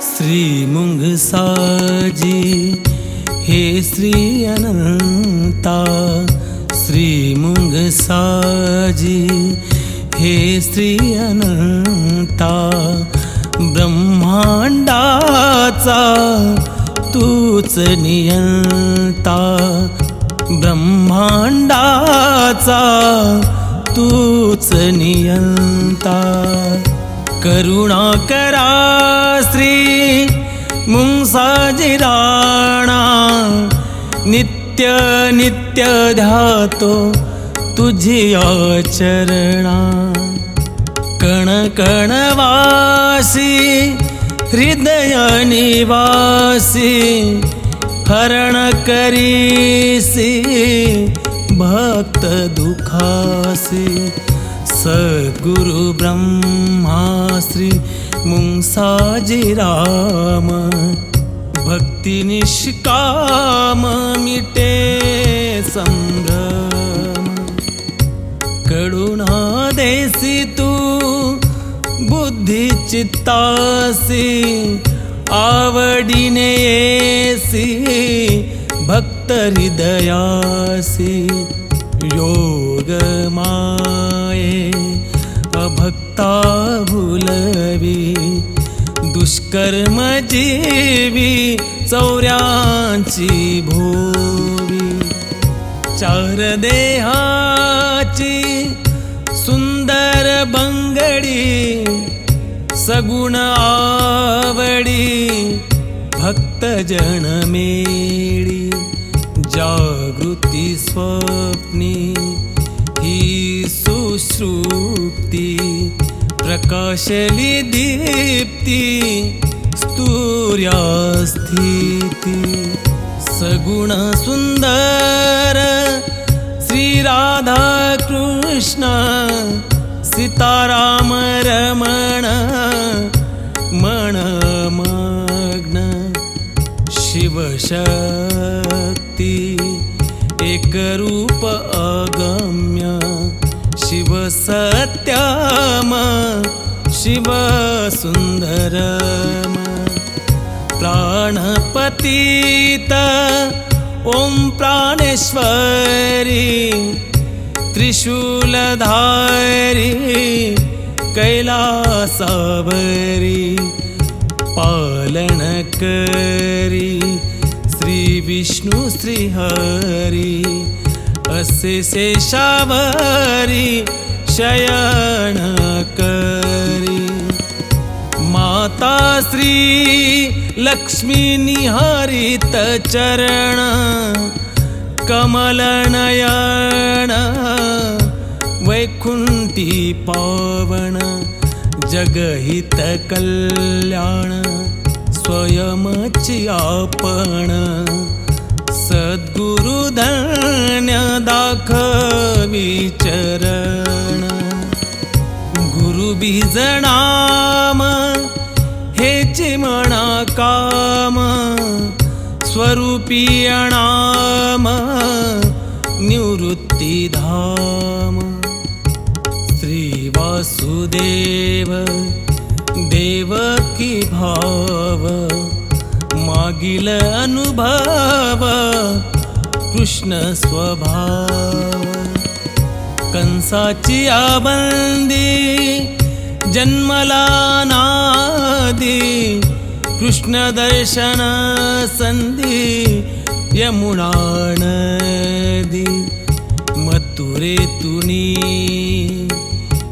श्री मुंगसाजी हे श्री अनंता, श्री मुंगसाजी हे श्री अनंता, ब्रह्मांडाचा तूच नियंता, ब्रह्मांडाचा तूच नियंता. करुणा करा श्री मुंगसाजी राणा, नित्य नित्य ध्यातो तुझिया चरणा. कण कण वासी हृदय निवासी, हरण करीसी भक्त दुखासी. सद्गुरु ब्रह्मा श्री मुंगसाजी राम, भक्ति निष्काम मिटे संभ्रम. करुणा देसी तू बुद्धि चित्तासी, आवडीने येसी भक्त हृदयासी. योग माये अभक्ता भुलवी, दुष्कर्म जीवी चौऱ्यांची भोवी. चार देहाची सुंदर बंगडी, सगुण आवडी भक्त जन मेळी. जागृती स्वप्नी ही सुश्रुप्ती, प्रकाशली दीप्ती स्तुर्या स्थिती. सगुण सुंदर श्री राधा कृष्ण, सीताराम रमण मन मग्न. शिवशक्ती एक रूप अगम्य, शिव सत्यम शिव सुंदरम. प्राणपतित ओम प्राणेश्वरी, त्रिशूलधारी कैलासावरी. पालन करी श्री विष्णु श्री हरी, असे शेषावरी शयन करी. माता श्री लक्ष्मी निहारित चरण, कमल नयन वैकुंठी पावन. जगहित कल्याण स्वयंची आपण, सद्गुरु धन्य दाखवी चरण. गुरु बीज नाम हेची म्हणा काम, स्वरूपी नाम निवृत्ती धाम. श्री वासुदेव देवकी भाव, मागील अनुभव कृष्ण स्वभाव. कंसाची आबंदी जन्मला नादी, कृष्ण दर्शन संधी यमुना नदी. मथुरे तुनी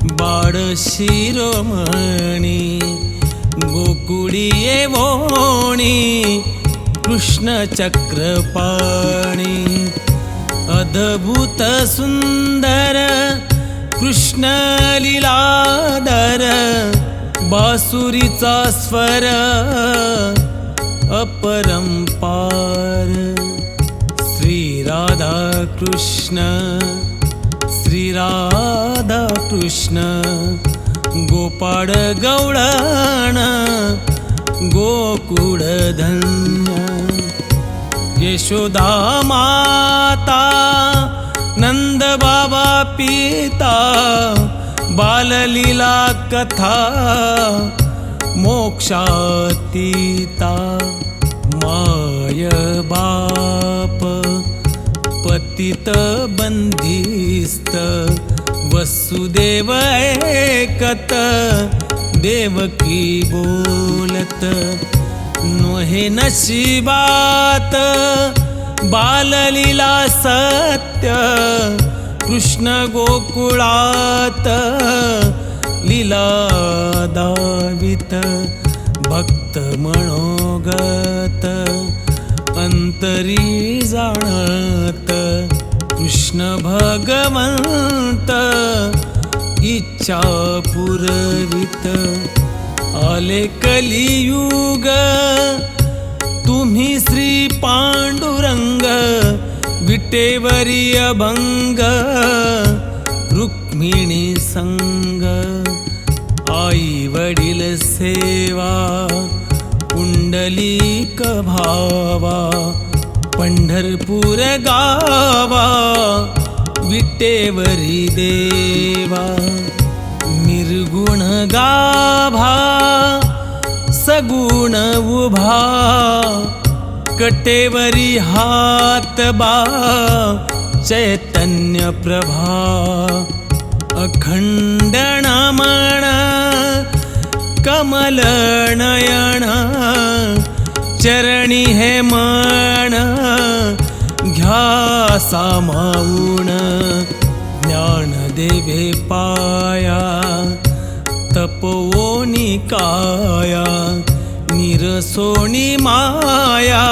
बाळ शिरोमणी, गोकुळी येवोणी कृष्ण चक्रपाणी. अद्भुत सुंदर कृष्ण लीलाधर, बासुरीचा स्वर अपरंपार. श्री राधा कृष्ण, श्री राधा कृष्ण, गोपाळ गवळण गोकुळ धन्य. यशोदा माता, नंद बाबा पिता, बाललीला कथा मोक्षातीता माय बाप पतित बंदिस्त वसुदेव ऐकत देवकी बोलत नोहे नशिबात बाललीला सत्य कृष्ण गोकुळात लीला दावित भक्त मनोगत अंतरी जाणत कृष्ण भगवंत इच्छा पुरवित आले कलियुग तुम्ही श्री पांडुरंग विटेवरी अभंग रुक्मिणी संग आई वडील सेवा पुंडलिक भावा पंढरपूर गावा विटेवरी देवा निर्गुण गाभा सगुण उभा कटेवरी हात बा चैतन्य प्रभा अखंड नमन कमल नयन चरणी हे मन घ्या सामावून ज्ञान देवे पाया तपोनी काया निरसोनी माया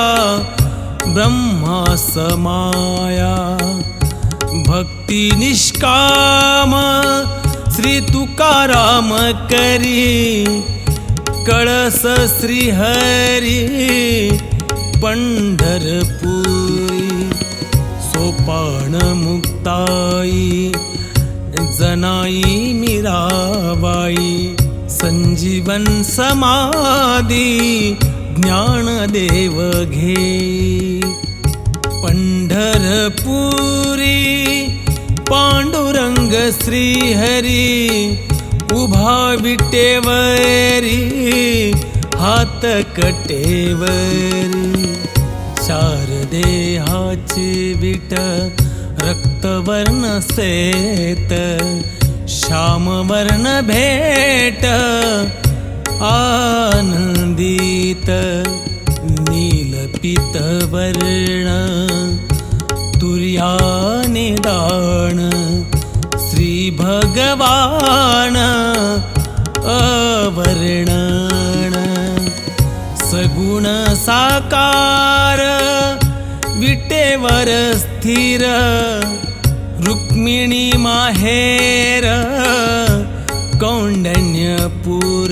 ब्रह्मा समाया भक्ती निष्काम श्री तुकाराम करी कळस श्री हरी पंढरपुरी सोपान मुक्ताई जनाई मीराबाई संजीवन समाधी ज्ञानदेव घे पंढरपुरी पांडुरंग श्रीहरी उभा विटेवरी हात कटेवरी शारदेहाची विट रक्तवर्ण सेत श्यामवर्ण भेट आनंदित नीलपित वर्ण तुर्याने दान श्री भगवान अवर्णन सगुण साकार विटेवर स्थिर रुक्मिणी माहेर कौंडण्यपुर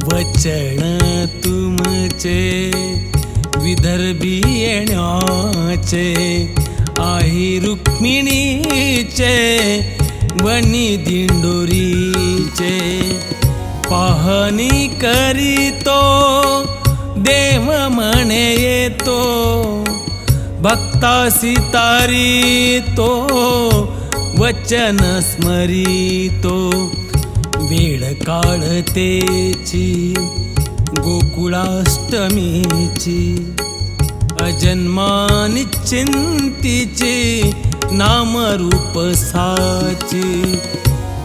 वचन तुमचे विदर्भी येण्याचे आई रुक्मिणीचे वनी दिंडोरीचे पाहणी करीतो देव म्हणे येतो भक्तासी तारितो वचन स्मरितो वेळ काढतेची गोकुळाष्टमीची अजन्मा निश्चिंतीची नामरूप साची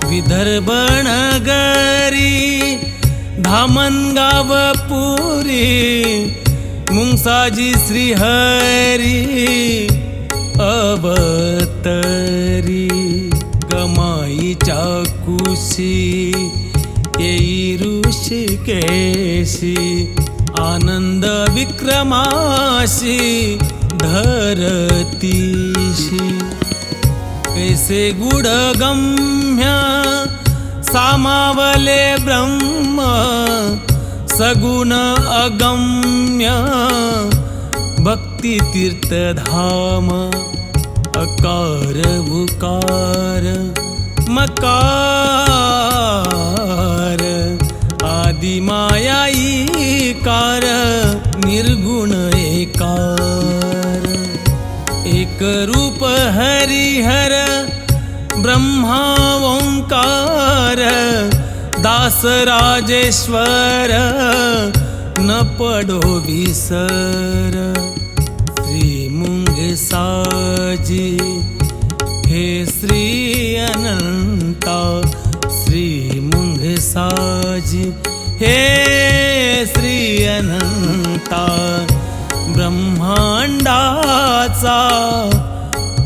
विदर्भ नगरी धामणगाव पुरी मुंगसाजी श्रीहरी अवतरी गमाईच्या कुशी येई ऋषिकेशी आनंद विक्रमाशी धरतीशी कैसे गुढगम्य सामावले ब्रह्म सगुण अगम्य भक्ती तीर्थधाम अकार उकार मकार आदि माया ईकार निर्गुण एकार एक रूप हरिहर ब्रह्मा ओंकार रासराजेश्वर न पडो विसर श्री मुंगसाजी हे श्री अनंता श्री मुंगसाजी हे श्री अनंता ब्रह्मांडाचा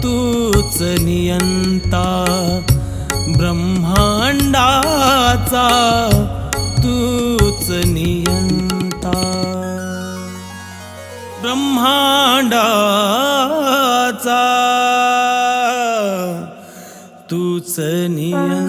तूच नियंता ब्रह्मांडाचा तूच नियंता ब्रह्मांडाचा तूच नियंता